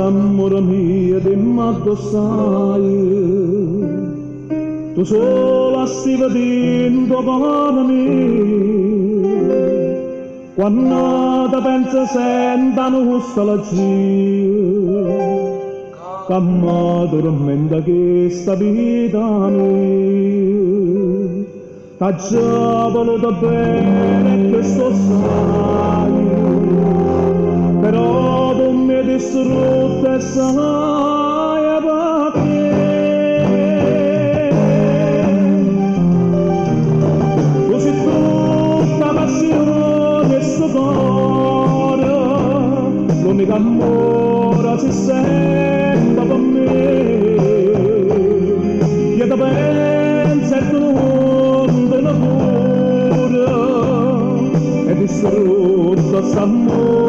l'amore mio di m'addossai. Tu sola stiva dentro pane mio, quando te pensa sentano questa la che mi tormenta questa vita mia. T'ha già voluto bene questo sai, però tu mi hai distrutto e sai perché. Così tutta passione e sto cuore, l'unica amore si sente per me. Io ti penso e tu non te ne cura, e distrutto st'amore.